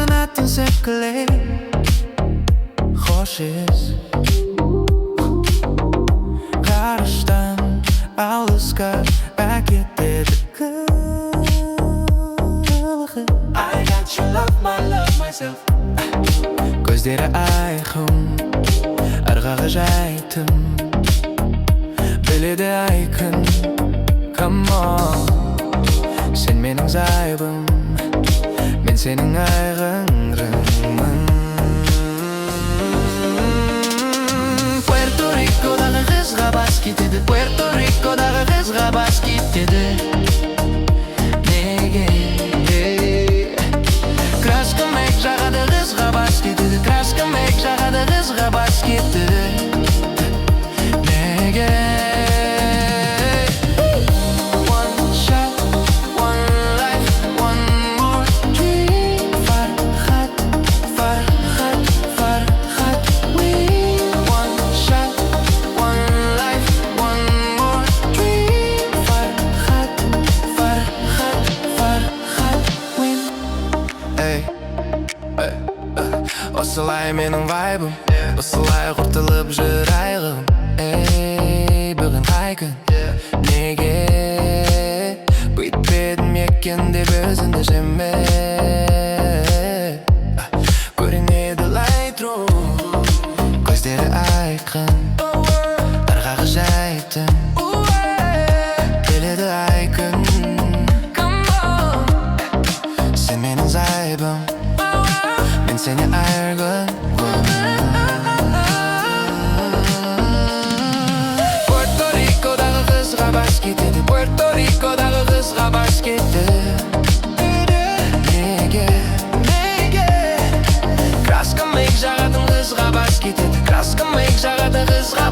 Kanatın sekle Hoşiz Karıştan Ağlıska Әкетеді қылығы I got you, love myself Көздері айқын Ырғағы жайтым Біледі айкын Come on Sen менің зайбым Мен сенің айғыңрымын Puerto Rico'дағы қызға бас кетеді Puerto Rico'дағы қызға бас кетеді Неге Краска мек жағады қызға бас кетеді Краска мек жағады қызға бас кетеді Неге Осылай менің вайбым Осылай құртылып жүр айғым Эй, бүгін қай күн Неге Бүйтпедім екен деп өзіңді жеме Көрінеді лайтру Көздері айқын Ырғағы жайтын Келеді айкын Сен менің зайбым Мен сені айырғын Puerto Rico'дағы қызға бас кетеді Puerto Rico'дағы қызға бас кетеді Неге Краска мек жағатын қызға бас кетеді Краска мек жағатын қызға